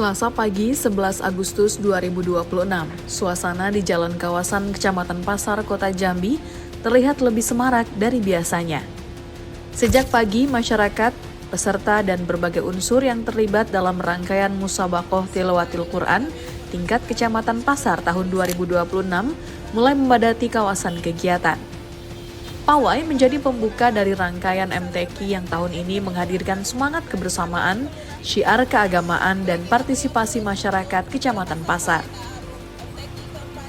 Selasa pagi 11 Agustus 2026, suasana di jalan kawasan Kecamatan Pasar, Kota Jambi terlihat lebih semarak dari biasanya. Sejak pagi, masyarakat, peserta, dan berbagai unsur yang terlibat dalam rangkaian Musabaqoh Tilawatil Quran tingkat Kecamatan Pasar tahun 2026 mulai memadati kawasan kegiatan. Pawai menjadi pembuka dari rangkaian MTQ yang tahun ini menghadirkan semangat kebersamaan, syiar keagamaan, dan partisipasi masyarakat Kecamatan Pasar.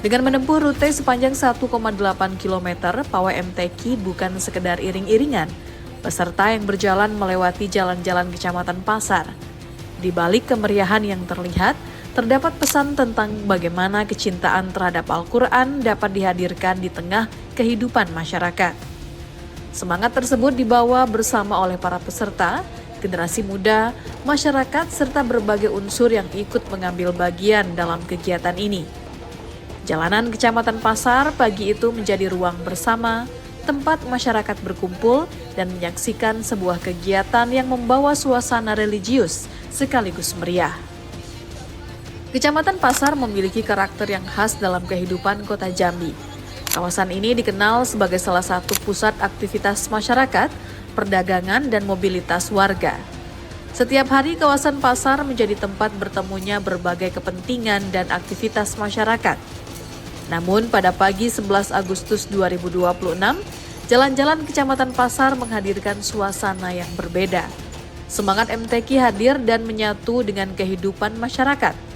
Dengan menempuh rute sepanjang 1,8 km, pawai MTQ bukan sekedar iring-iringan. Peserta yang berjalan melewati jalan-jalan Kecamatan Pasar. Di balik kemeriahan yang terlihat, terdapat pesan tentang bagaimana kecintaan terhadap Al-Quran dapat dihadirkan di tengah kehidupan masyarakat. Semangat tersebut dibawa bersama oleh para peserta, generasi muda, masyarakat, serta berbagai unsur yang ikut mengambil bagian dalam kegiatan ini. Jalanan Kecamatan Pasar pagi itu menjadi ruang bersama, tempat masyarakat berkumpul dan menyaksikan sebuah kegiatan yang membawa suasana religius sekaligus meriah. Kecamatan Pasar memiliki karakter yang khas dalam kehidupan Kota Jambi. Kawasan ini dikenal sebagai salah satu pusat aktivitas masyarakat, perdagangan, dan mobilitas warga. Setiap hari kawasan pasar menjadi tempat bertemunya berbagai kepentingan dan aktivitas masyarakat. Namun pada pagi 11 Agustus 2026, jalan-jalan Kecamatan Pasar menghadirkan suasana yang berbeda. Semangat MTQ hadir dan menyatu dengan kehidupan masyarakat.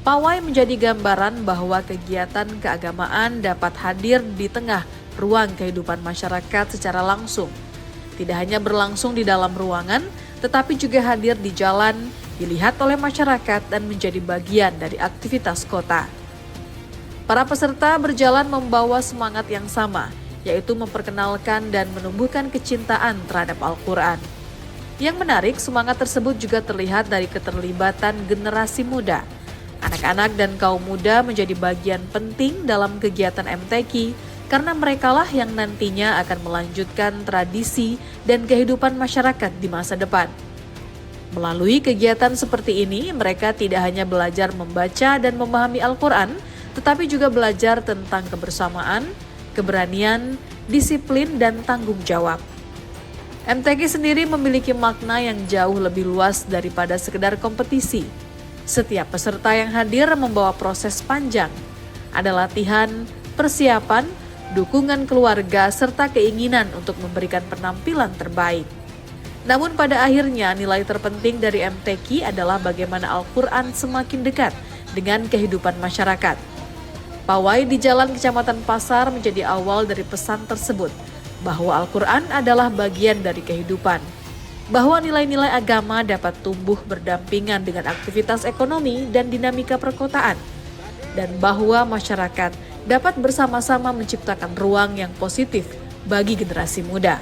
Pawai menjadi gambaran bahwa kegiatan keagamaan dapat hadir di tengah ruang kehidupan masyarakat secara langsung. Tidak hanya berlangsung di dalam ruangan, tetapi juga hadir di jalan, dilihat oleh masyarakat dan menjadi bagian dari aktivitas kota. Para peserta berjalan membawa semangat yang sama, yaitu memperkenalkan dan menumbuhkan kecintaan terhadap Al-Quran. Yang menarik, semangat tersebut juga terlihat dari keterlibatan generasi muda. Anak-anak dan kaum muda menjadi bagian penting dalam kegiatan MTQ karena merekalah yang nantinya akan melanjutkan tradisi dan kehidupan masyarakat di masa depan. Melalui kegiatan seperti ini, mereka tidak hanya belajar membaca dan memahami Al-Quran, tetapi juga belajar tentang kebersamaan, keberanian, disiplin, dan tanggung jawab. MTQ sendiri memiliki makna yang jauh lebih luas daripada sekedar kompetisi. Setiap peserta yang hadir membawa proses panjang. Ada latihan, persiapan, dukungan keluarga, serta keinginan untuk memberikan penampilan terbaik. Namun pada akhirnya nilai terpenting dari MTQ adalah bagaimana Al-Quran semakin dekat dengan kehidupan masyarakat. Pawai di Jalan Kecamatan Pasar menjadi awal dari pesan tersebut, bahwa Al-Quran adalah bagian dari kehidupan. Bahwa nilai-nilai agama dapat tumbuh berdampingan dengan aktivitas ekonomi dan dinamika perkotaan, dan bahwa masyarakat dapat bersama-sama menciptakan ruang yang positif bagi generasi muda.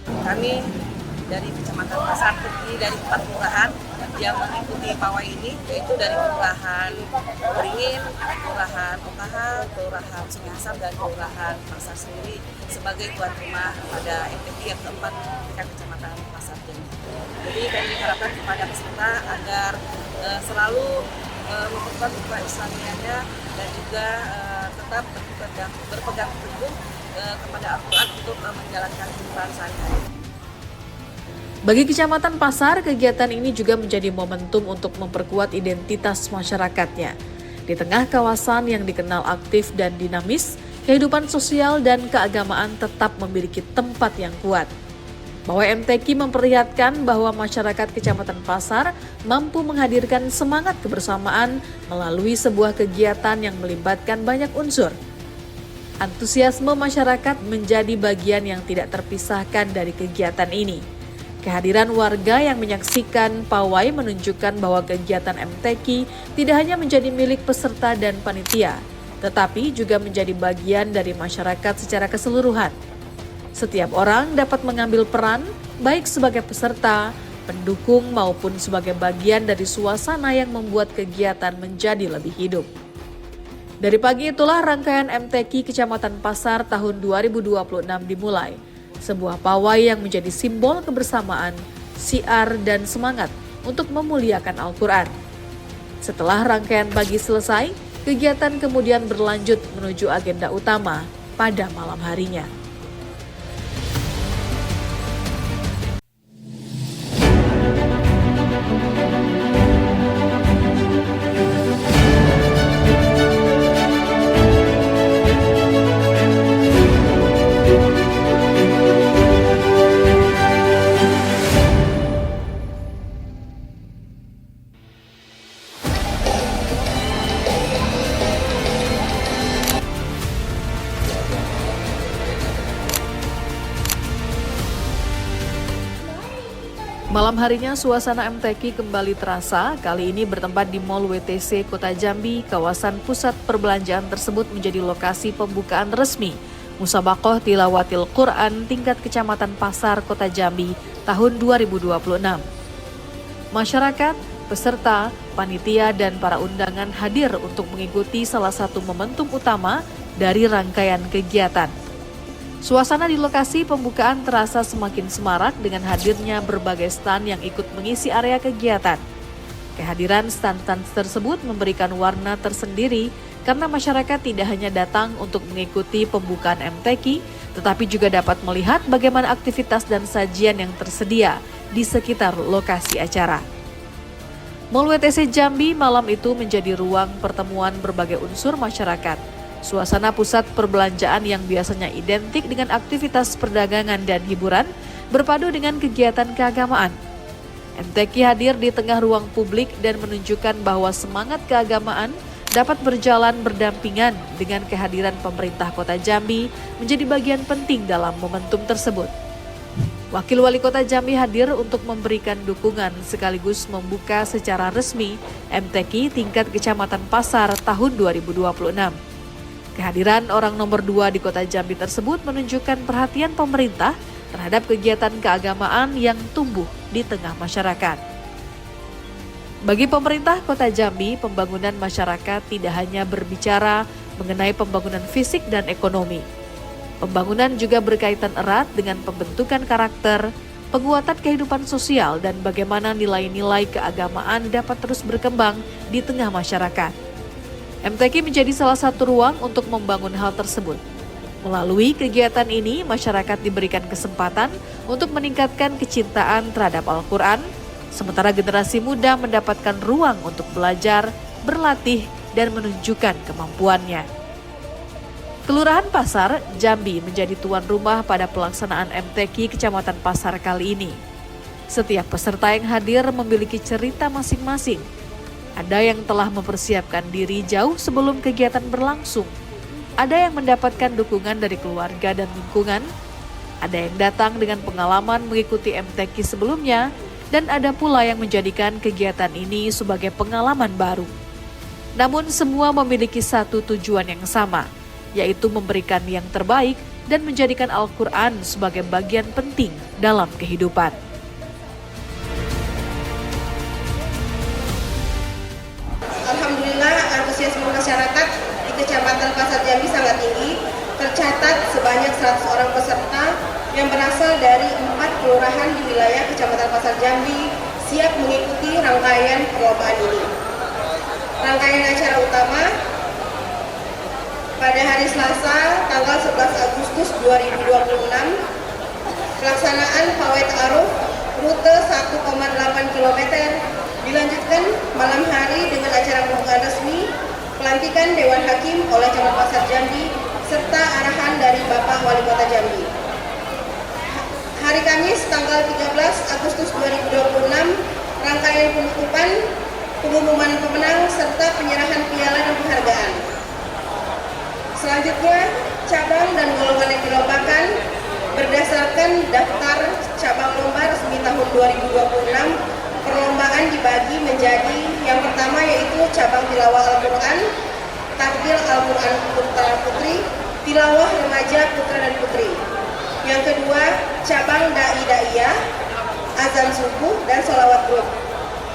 Kami dari Kecamatan Pasar terdiri dari 4 kelurahan yang mengikuti pawai ini, yaitu dari Kelurahan Beringin, Kelurahan Okahal, Kelurahan Sungai Asam, dan Kelurahan Pasar sendiri sebagai tuan rumah pada MTQ yang keempat tingkat Kecamatan Pasar Jambi. Jadi kami harapkan kepada peserta agar selalu memperkuat ukhuwah Islamiahnya dan juga tetap berpegang teguh kepada Al-Quran untuk menjalankan kehidupan sehari-hari. Bagi Kecamatan Pasar, kegiatan ini juga menjadi momentum untuk memperkuat identitas masyarakatnya. Di tengah kawasan yang dikenal aktif dan dinamis, kehidupan sosial dan keagamaan tetap memiliki tempat yang kuat. Pawai MTQ memperlihatkan bahwa masyarakat Kecamatan Pasar mampu menghadirkan semangat kebersamaan melalui sebuah kegiatan yang melibatkan banyak unsur. Antusiasme masyarakat menjadi bagian yang tidak terpisahkan dari kegiatan ini. Kehadiran warga yang menyaksikan pawai menunjukkan bahwa kegiatan MTQ tidak hanya menjadi milik peserta dan panitia, tetapi juga menjadi bagian dari masyarakat secara keseluruhan. Setiap orang dapat mengambil peran, baik sebagai peserta, pendukung, maupun sebagai bagian dari suasana yang membuat kegiatan menjadi lebih hidup. Dari pagi itulah rangkaian MTQ Kecamatan Pasar tahun 2026 dimulai. Sebuah pawai yang menjadi simbol kebersamaan, syiar, dan semangat untuk memuliakan Al-Quran. Setelah rangkaian pagi selesai, kegiatan kemudian berlanjut menuju agenda utama pada malam harinya. Malam harinya suasana MTQ kembali terasa, kali ini bertempat di Mall WTC Kota Jambi. Kawasan pusat perbelanjaan tersebut menjadi lokasi pembukaan resmi Musabaqah Tilawatil Quran tingkat Kecamatan Pasar Kota Jambi tahun 2026. Masyarakat, peserta, panitia, dan para undangan hadir untuk mengikuti salah satu momentum utama dari rangkaian kegiatan. Suasana di lokasi pembukaan terasa semakin semarak dengan hadirnya berbagai stan yang ikut mengisi area kegiatan. Kehadiran stan-stan tersebut memberikan warna tersendiri karena masyarakat tidak hanya datang untuk mengikuti pembukaan MTQ, tetapi juga dapat melihat bagaimana aktivitas dan sajian yang tersedia di sekitar lokasi acara. Mall WTC Jambi malam itu menjadi ruang pertemuan berbagai unsur masyarakat. Suasana pusat perbelanjaan yang biasanya identik dengan aktivitas perdagangan dan hiburan berpadu dengan kegiatan keagamaan. MTQ hadir di tengah ruang publik dan menunjukkan bahwa semangat keagamaan dapat berjalan berdampingan dengan kehadiran pemerintah Kota Jambi menjadi bagian penting dalam momentum tersebut. Wakil Wali Kota Jambi hadir untuk memberikan dukungan sekaligus membuka secara resmi MTQ tingkat Kecamatan Pasar tahun 2026. Kehadiran orang nomor 2 di Kota Jambi tersebut menunjukkan perhatian pemerintah terhadap kegiatan keagamaan yang tumbuh di tengah masyarakat. Bagi pemerintah Kota Jambi, pembangunan masyarakat tidak hanya berbicara mengenai pembangunan fisik dan ekonomi. Pembangunan juga berkaitan erat dengan pembentukan karakter, penguatan kehidupan sosial, dan bagaimana nilai-nilai keagamaan dapat terus berkembang di tengah masyarakat. MTQ menjadi salah satu ruang untuk membangun hal tersebut. Melalui kegiatan ini, masyarakat diberikan kesempatan untuk meningkatkan kecintaan terhadap Al-Quran, sementara generasi muda mendapatkan ruang untuk belajar, berlatih, dan menunjukkan kemampuannya. Kelurahan Pasar, Jambi menjadi tuan rumah pada pelaksanaan MTQ Kecamatan Pasar kali ini. Setiap peserta yang hadir memiliki cerita masing-masing. Ada yang telah mempersiapkan diri jauh sebelum kegiatan berlangsung. Ada yang mendapatkan dukungan dari keluarga dan lingkungan. Ada yang datang dengan pengalaman mengikuti MTQ sebelumnya. Dan ada pula yang menjadikan kegiatan ini sebagai pengalaman baru. Namun semua memiliki satu tujuan yang sama, yaitu memberikan yang terbaik dan menjadikan Al-Quran sebagai bagian penting dalam kehidupan. Alhamdulillah, antusiasme masyarakat di Kecamatan Pasar Jambi sangat tinggi. Tercatat sebanyak 100 orang peserta yang berasal dari 4 kelurahan di wilayah Kecamatan Pasar Jambi siap mengikuti rangkaian perlombaan ini. Rangkaian acara utama pada hari Selasa tanggal 11 Agustus 2026, pelaksanaan Pawai Ta'aruf rute 1,8 km dilanjutkan malam hari dengan acara pembukaan resmi pelantikan Dewan Hakim oleh Camat Pasar Jambi serta arahan dari Bapak Wali Kota Jambi. Hari Kamis tanggal 13 Agustus 2026, rangkaian penutupan, pengumuman pemenang serta penyerahan piala dan penghargaan. Selanjutnya, cabang dan golongan yang dilombakan berdasarkan daftar cabang lomba resmi tahun 2026. Perlombaan dibagi menjadi yang pertama yaitu cabang tilawah Al-Quran, takbir Al-Quran putra putri, tilawah remaja putra dan putri. Yang kedua, cabang da'i-da'iyah, azan subuh dan sholawat grup.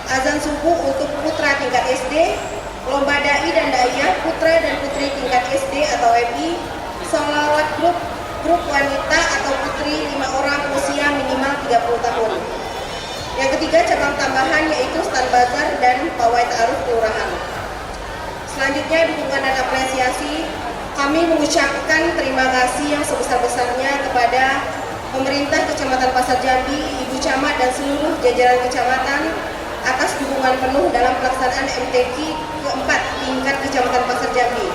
Azan subuh untuk putra tingkat SD, lomba da'i dan da'iyah putra dan putri tingkat SD atau MI, sholawat grup wanita atau putri 5 orang usia minimal 30 tahun. kelurahan yaitu stand bazar dan pawai ta'aruf kelurahan. Selanjutnya dukungan dan apresiasi, kami mengucapkan terima kasih yang sebesar-besarnya kepada pemerintah Kecamatan Pasar Jambi, Ibu Camat dan seluruh jajaran kecamatan atas dukungan penuh dalam pelaksanaan MTQ keempat tingkat Kecamatan Pasar Jambi.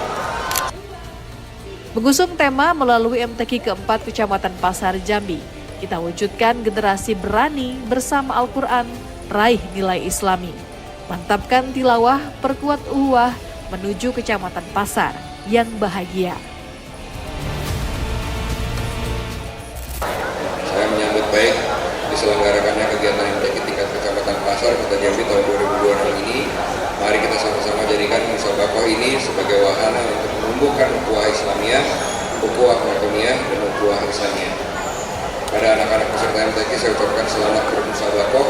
Mengusung tema melalui MTQ keempat Kecamatan Pasar Jambi, kita wujudkan generasi berani bersama Al-Quran, raih nilai Islami. Mantapkan tilawah, perkuat uhuwah, menuju Kecamatan Pasar yang bahagia. Saya menyambut baik diselenggarakannya kegiatan MTQ tingkat Kecamatan Pasar Kota Jambi tahun 2026 ini. Mari kita sama-sama jadikan musabaqah ini sebagai wahana untuk menumbuhkan ukhuwah Islamiyah, ukhuwah makomiyah, dan ukhuwah Islamiyah. Pada anak-anak peserta MTQ saya ucapkan selamat bermusabaqah.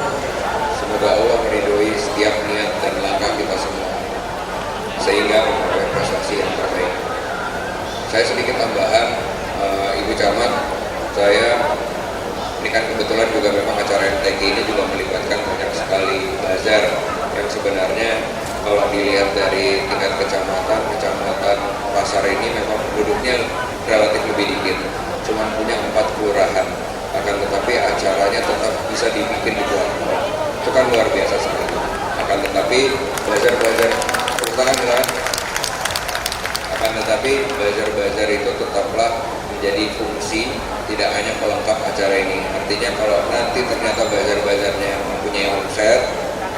Semoga Allah meridhoi setiap niat dan langkah kita semua, sehingga memperoleh prestasi yang terbaik. Saya sedikit tambahan, Ibu Camat, ini kan kebetulan juga memang acara MTQ ini juga melibatkan banyak sekali bazar yang sebenarnya kalau dilihat dari tingkat kecamatan Pasar ini memang penduduknya relatif lebih dikit, cuma punya 4 kelurahan, akan tetapi acaranya tetap bisa dibikin di luar. Itu kan luar biasa sekali. Akan tetapi bazar-bazar bazar itu tetaplah menjadi fungsi, tidak hanya pelengkap acara ini. Artinya kalau nanti ternyata bazar-bazarnya mempunyai omset,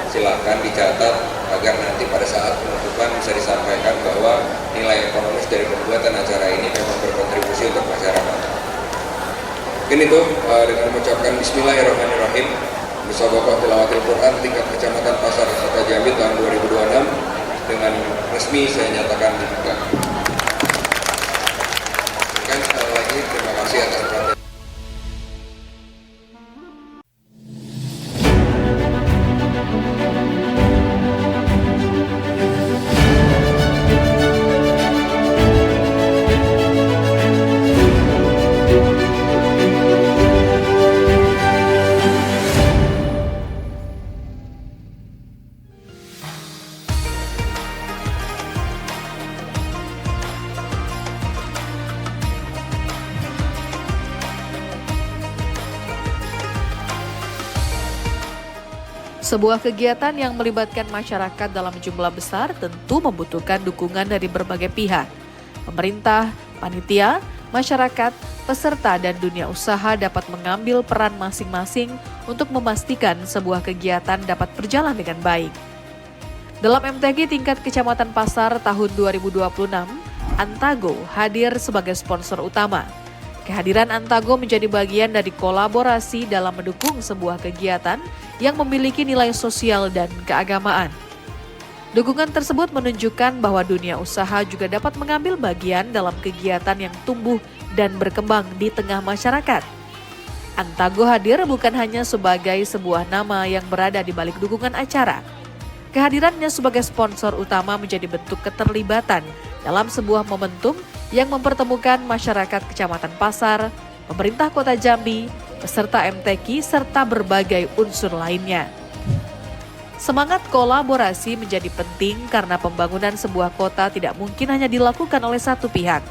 silakan dicatat agar nanti pada saat penutupan bisa disampaikan bahwa nilai ekonomis dari pembuatan acara ini memang berkontribusi untuk masyarakat. Mungkin itu dengan mengucapkan Bismillahirrahmanirrahim, Musabaqah Tilawatil Quran tingkat Kecamatan Pasar Kota Jambi tahun 2026 dengan resmi saya nyatakan dibuka. Sekali lagi terima kasih atas perhatian. Sebuah kegiatan yang melibatkan masyarakat dalam jumlah besar tentu membutuhkan dukungan dari berbagai pihak. Pemerintah, panitia, masyarakat, peserta, dan dunia usaha dapat mengambil peran masing-masing untuk memastikan sebuah kegiatan dapat berjalan dengan baik. Dalam MTQ tingkat Kecamatan Pasar tahun 2026, Antago hadir sebagai sponsor utama. Kehadiran Antago menjadi bagian dari kolaborasi dalam mendukung sebuah kegiatan yang memiliki nilai sosial dan keagamaan. Dukungan tersebut menunjukkan bahwa dunia usaha juga dapat mengambil bagian dalam kegiatan yang tumbuh dan berkembang di tengah masyarakat. Antago hadir bukan hanya sebagai sebuah nama yang berada di balik dukungan acara. Kehadirannya sebagai sponsor utama menjadi bentuk keterlibatan dalam sebuah momentum yang mempertemukan masyarakat Kecamatan Pasar, pemerintah Kota Jambi, peserta MTQ, serta berbagai unsur lainnya. Semangat kolaborasi menjadi penting karena pembangunan sebuah kota tidak mungkin hanya dilakukan oleh satu pihak.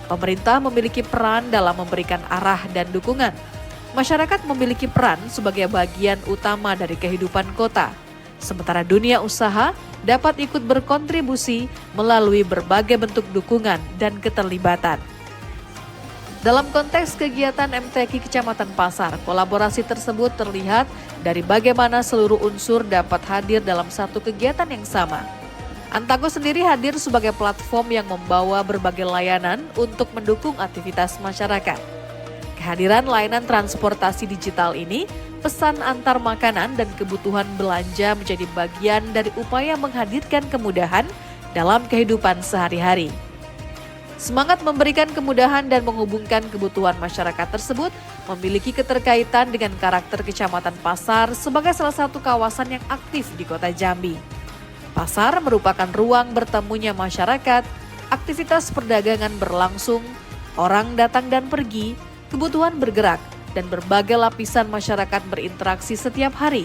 Pemerintah memiliki peran dalam memberikan arah dan dukungan. Masyarakat memiliki peran sebagai bagian utama dari kehidupan kota. Sementara dunia usaha dapat ikut berkontribusi melalui berbagai bentuk dukungan dan keterlibatan. Dalam konteks kegiatan MTQ Kecamatan Pasar, kolaborasi tersebut terlihat dari bagaimana seluruh unsur dapat hadir dalam satu kegiatan yang sama. Antago sendiri hadir sebagai platform yang membawa berbagai layanan untuk mendukung aktivitas masyarakat. Kehadiran layanan transportasi digital ini, pesan antar makanan dan kebutuhan belanja menjadi bagian dari upaya menghadirkan kemudahan dalam kehidupan sehari-hari. Semangat memberikan kemudahan dan menghubungkan kebutuhan masyarakat tersebut memiliki keterkaitan dengan karakter Kecamatan Pasar sebagai salah satu kawasan yang aktif di Kota Jambi. Pasar merupakan ruang bertemunya masyarakat, aktivitas perdagangan berlangsung, orang datang dan pergi, kebutuhan bergerak, dan berbagai lapisan masyarakat berinteraksi setiap hari.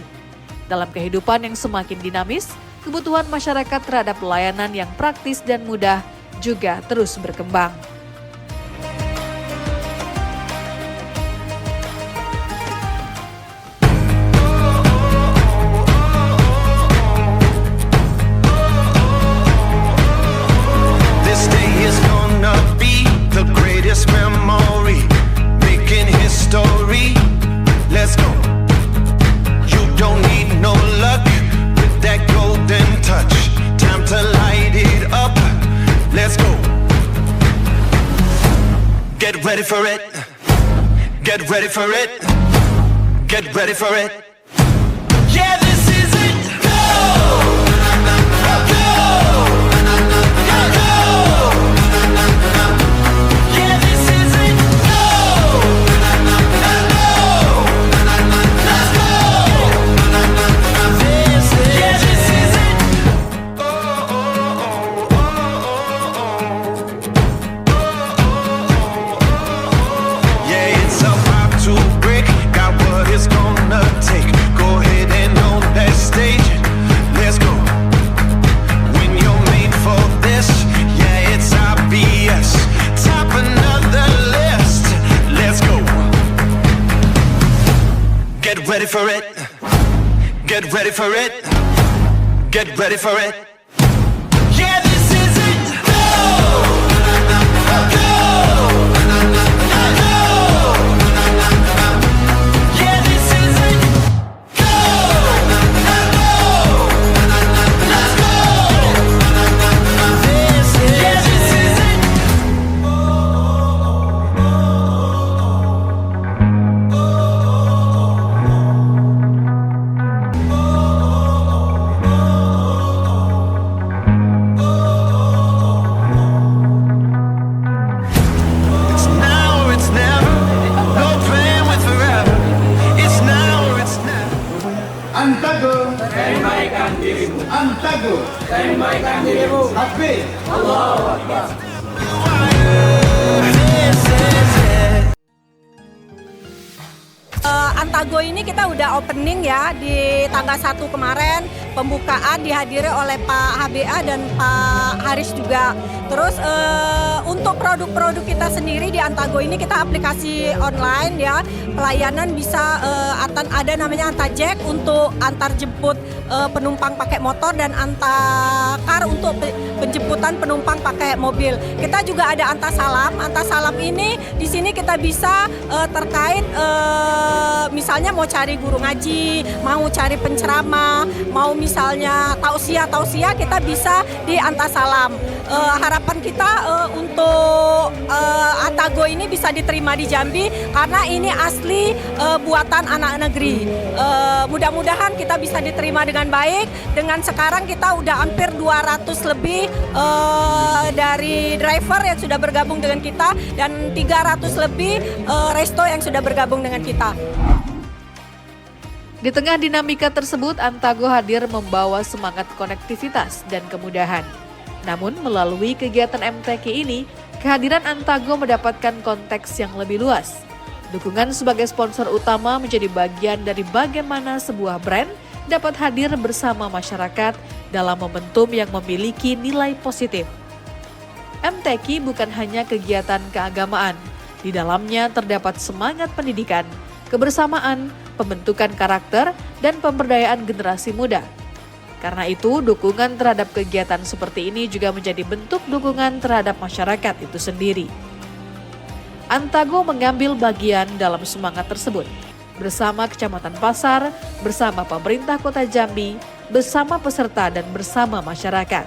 Dalam kehidupan yang semakin dinamis, kebutuhan masyarakat terhadap pelayanan yang praktis dan mudah juga terus berkembang. Get ready for it. Get ready for it. Get ready for it. Yeah, this is it. Go! Go! Go! Yeah, this is it. Go! Let's go! Yeah, this is it. Yeah, it's about to break. Got what it's gonna take. Go ahead and on that stage. Let's go. When you're made for this, yeah, it's obvious. Top another list. Let's go. Get ready for it. Get ready for it. Get ready for it. Yeah, this is it. Go! Go! Yeah, this is it. Go! Let's go! Yeah, this is it. It's now or it's never. No plan with forever. It's now or it's never. Antago, Antago, Hafiz. Antago ini kita udah opening ya di tanggal 1 kemarin, pembukaan dihadiri oleh Pak HBA dan Pak Haris juga. Terus untuk produk-produk kita sendiri di Antago ini kita aplikasi online ya, pelayanan bisa ada namanya Antajek untuk antar jemput penumpang pakai motor dan Antakar untuk penjemputan penumpang pakai mobil. Kita juga ada Antasalam. Antasalam ini di sini kita bisa terkait misalnya mau cari guru ngaji, mau cari penceramah, mau misalnya tausiah kita bisa di Antasalam. Harapan kita untuk Antago ini bisa diterima di Jambi karena ini asli buatan anak negeri. Mudah-mudahan kita bisa diterima dengan baik. Dengan sekarang kita udah hampir 200 lebih dari driver yang sudah bergabung dengan kita dan 300 lebih resto yang sudah bergabung dengan kita. Di tengah dinamika tersebut, Antago hadir membawa semangat konektivitas dan kemudahan. Namun melalui kegiatan MTQ ini, kehadiran Antago mendapatkan konteks yang lebih luas. Dukungan sebagai sponsor utama menjadi bagian dari bagaimana sebuah brand dapat hadir bersama masyarakat dalam momentum yang memiliki nilai positif. MTQ bukan hanya kegiatan keagamaan, di dalamnya terdapat semangat pendidikan, kebersamaan, pembentukan karakter, dan pemberdayaan generasi muda. Karena itu, dukungan terhadap kegiatan seperti ini juga menjadi bentuk dukungan terhadap masyarakat itu sendiri. Antago mengambil bagian dalam semangat tersebut, bersama Kecamatan Pasar, bersama pemerintah Kota Jambi, bersama peserta dan bersama masyarakat.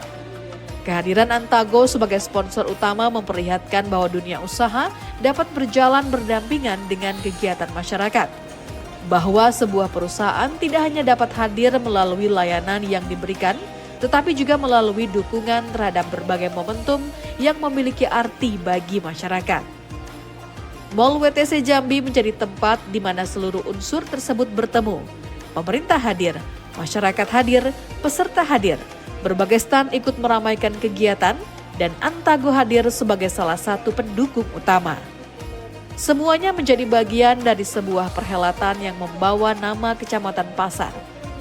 Kehadiran Antago sebagai sponsor utama memperlihatkan bahwa dunia usaha dapat berjalan berdampingan dengan kegiatan masyarakat. Bahwa sebuah perusahaan tidak hanya dapat hadir melalui layanan yang diberikan, tetapi juga melalui dukungan terhadap berbagai momentum yang memiliki arti bagi masyarakat. Mall WTC Jambi menjadi tempat di mana seluruh unsur tersebut bertemu. Pemerintah hadir, masyarakat hadir, peserta hadir. Berbagai stand ikut meramaikan kegiatan dan Antago hadir sebagai salah satu pendukung utama. Semuanya menjadi bagian dari sebuah perhelatan yang membawa nama Kecamatan Pasar.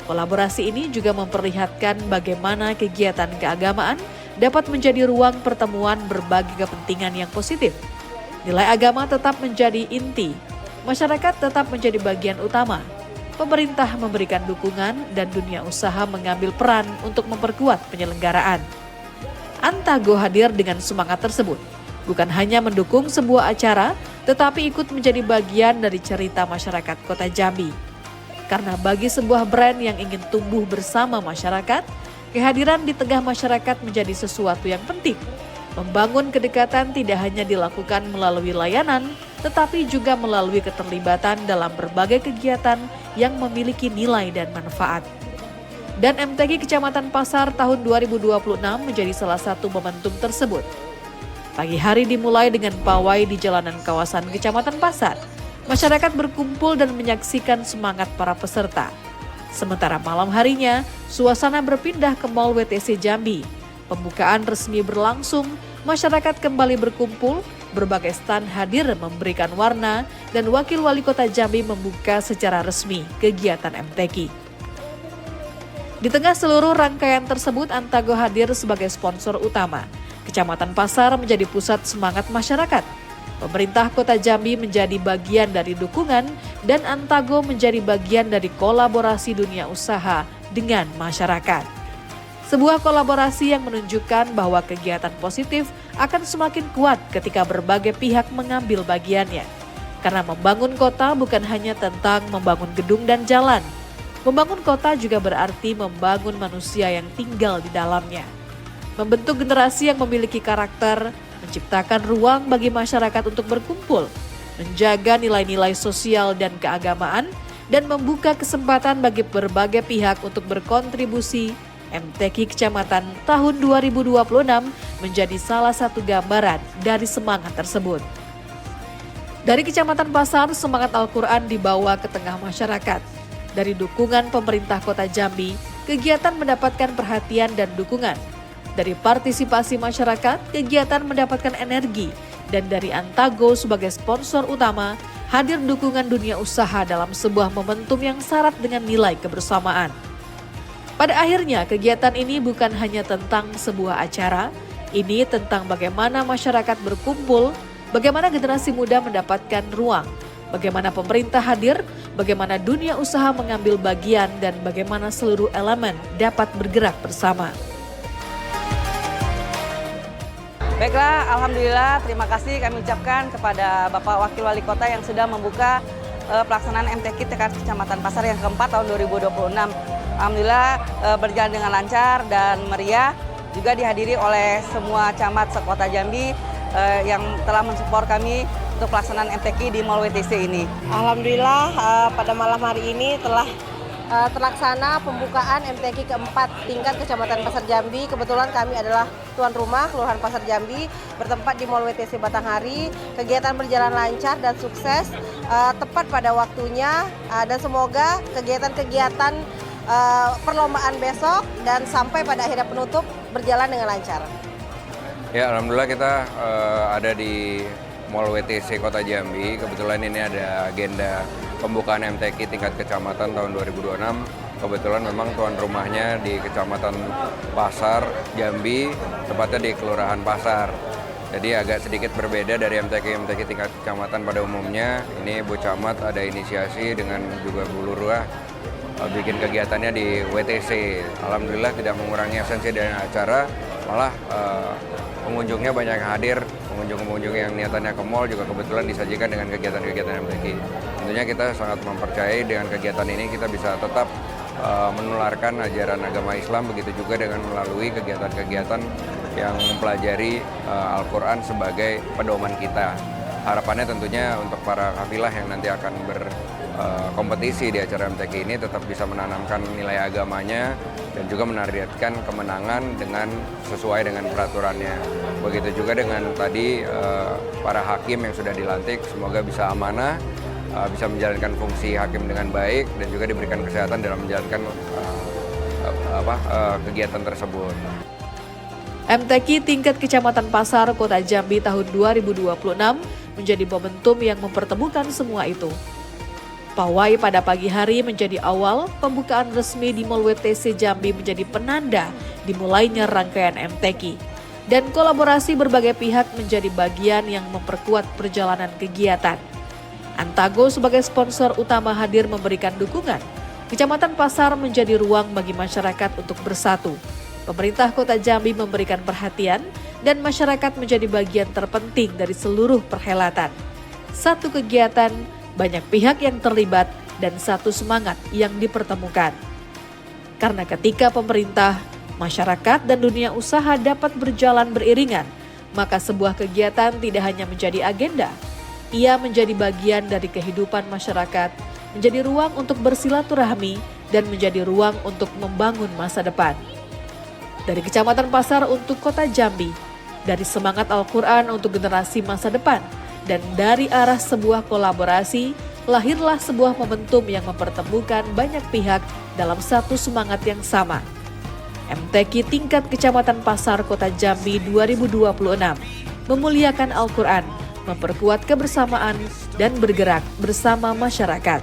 Kolaborasi ini juga memperlihatkan bagaimana kegiatan keagamaan dapat menjadi ruang pertemuan berbagai kepentingan yang positif. Nilai agama tetap menjadi inti, masyarakat tetap menjadi bagian utama, pemerintah memberikan dukungan, dan dunia usaha mengambil peran untuk memperkuat penyelenggaraan. Antago hadir dengan semangat tersebut, bukan hanya mendukung sebuah acara, tetapi ikut menjadi bagian dari cerita masyarakat Kota Jambi. Karena bagi sebuah brand yang ingin tumbuh bersama masyarakat, kehadiran di tengah masyarakat menjadi sesuatu yang penting. Membangun kedekatan tidak hanya dilakukan melalui layanan, tetapi juga melalui keterlibatan dalam berbagai kegiatan yang memiliki nilai dan manfaat. Dan MTQ Kecamatan Pasar tahun 2026 menjadi salah satu momentum tersebut. Pagi hari dimulai dengan pawai di jalanan kawasan Kecamatan Pasar. Masyarakat berkumpul dan menyaksikan semangat para peserta. Sementara malam harinya, suasana berpindah ke Mall WTC Jambi. Pembukaan resmi berlangsung, masyarakat kembali berkumpul, berbagai stan hadir memberikan warna, dan Wakil Wali Kota Jambi membuka secara resmi kegiatan MTQ. Di tengah seluruh rangkaian tersebut, Antago hadir sebagai sponsor utama. Kecamatan Pasar menjadi pusat semangat masyarakat. Pemerintah Kota Jambi menjadi bagian dari dukungan, dan Antago menjadi bagian dari kolaborasi dunia usaha dengan masyarakat. Sebuah kolaborasi yang menunjukkan bahwa kegiatan positif akan semakin kuat ketika berbagai pihak mengambil bagiannya. Karena membangun kota bukan hanya tentang membangun gedung dan jalan. Membangun kota juga berarti membangun manusia yang tinggal di dalamnya. Membentuk generasi yang memiliki karakter, menciptakan ruang bagi masyarakat untuk berkumpul, menjaga nilai-nilai sosial dan keagamaan, dan membuka kesempatan bagi berbagai pihak untuk berkontribusi. MTQ Kecamatan tahun 2026 menjadi salah satu gambaran dari semangat tersebut. Dari Kecamatan Pasar, semangat Al-Quran dibawa ke tengah masyarakat. Dari dukungan pemerintah Kota Jambi, kegiatan mendapatkan perhatian dan dukungan. Dari partisipasi masyarakat, kegiatan mendapatkan energi, dan dari Antago sebagai sponsor utama, hadir dukungan dunia usaha dalam sebuah momentum yang syarat dengan nilai kebersamaan. Pada akhirnya, kegiatan ini bukan hanya tentang sebuah acara, ini tentang bagaimana masyarakat berkumpul, bagaimana generasi muda mendapatkan ruang, bagaimana pemerintah hadir, bagaimana dunia usaha mengambil bagian, dan bagaimana seluruh elemen dapat bergerak bersama. Baiklah, Alhamdulillah terima kasih kami ucapkan kepada Bapak Wakil Wali Kota yang sudah membuka pelaksanaan MTQ tingkat Kecamatan Pasar yang keempat tahun 2026. Alhamdulillah berjalan dengan lancar dan meriah, juga dihadiri oleh semua camat sekota Jambi yang telah mensupport kami untuk pelaksanaan MTQ di Mall WTC ini. Alhamdulillah pada malam hari ini telah terlaksana pembukaan MTQ keempat tingkat Kecamatan Pasar Jambi. Kebetulan kami adalah tuan rumah Kelurahan Pasar Jambi, bertempat di Mall WTC Batanghari. Kegiatan berjalan lancar dan sukses, tepat pada waktunya, dan semoga kegiatan-kegiatan perlombaan besok dan sampai pada akhirnya penutup berjalan dengan lancar. Ya, alhamdulillah kita ada di Mall WTC Kota Jambi. Kebetulan ini ada agenda pembukaan MTQ tingkat kecamatan tahun 2026. Kebetulan memang tuan rumahnya di Kecamatan Pasar Jambi, tepatnya di Kelurahan Pasar. Jadi agak sedikit berbeda dari MTQ tingkat kecamatan pada umumnya. Ini Bu Camat ada inisiasi dengan juga Bu Lurah bikin kegiatannya di WTC. Alhamdulillah tidak mengurangi esensi dari acara, malah pengunjungnya banyak yang hadir. Pengunjung-pengunjung yang niatannya ke mall juga kebetulan disajikan dengan kegiatan-kegiatan MTQ. Tentunya kita sangat mempercayai dengan kegiatan ini kita bisa tetap menularkan ajaran agama Islam, begitu juga dengan melalui kegiatan-kegiatan yang mempelajari Al-Quran sebagai pedoman kita. Harapannya tentunya untuk para kafilah yang nanti akan berkompetisi di acara MTQ ini tetap bisa menanamkan nilai agamanya dan juga menargetkan kemenangan dengan sesuai dengan peraturannya. Begitu juga dengan tadi para hakim yang sudah dilantik, semoga bisa amanah, bisa menjalankan fungsi hakim dengan baik dan juga diberikan kesehatan dalam menjalankan kegiatan tersebut. MTQ tingkat Kecamatan Pasar Kota Jambi tahun 2026 menjadi momentum yang mempertemukan semua itu. Pawai pada pagi hari menjadi awal, pembukaan resmi di Mall WTC Jambi menjadi penanda dimulainya rangkaian MTQ. Dan kolaborasi berbagai pihak menjadi bagian yang memperkuat perjalanan kegiatan. Antago sebagai sponsor utama hadir memberikan dukungan. Kecamatan Pasar menjadi ruang bagi masyarakat untuk bersatu. Pemerintah Kota Jambi memberikan perhatian dan masyarakat menjadi bagian terpenting dari seluruh perhelatan. Satu kegiatan, banyak pihak yang terlibat, dan satu semangat yang dipertemukan. Karena ketika pemerintah, masyarakat, dan dunia usaha dapat berjalan beriringan, maka sebuah kegiatan tidak hanya menjadi agenda, ia menjadi bagian dari kehidupan masyarakat, menjadi ruang untuk bersilaturahmi, dan menjadi ruang untuk membangun masa depan. Dari Kecamatan Pasar untuk Kota Jambi, dari semangat Al-Quran untuk generasi masa depan, dan dari arah sebuah kolaborasi, lahirlah sebuah momentum yang mempertemukan banyak pihak dalam satu semangat yang sama. MTQ tingkat Kecamatan Pasar Kota Jambi 2026 memuliakan Al-Quran, memperkuat kebersamaan, dan bergerak bersama masyarakat.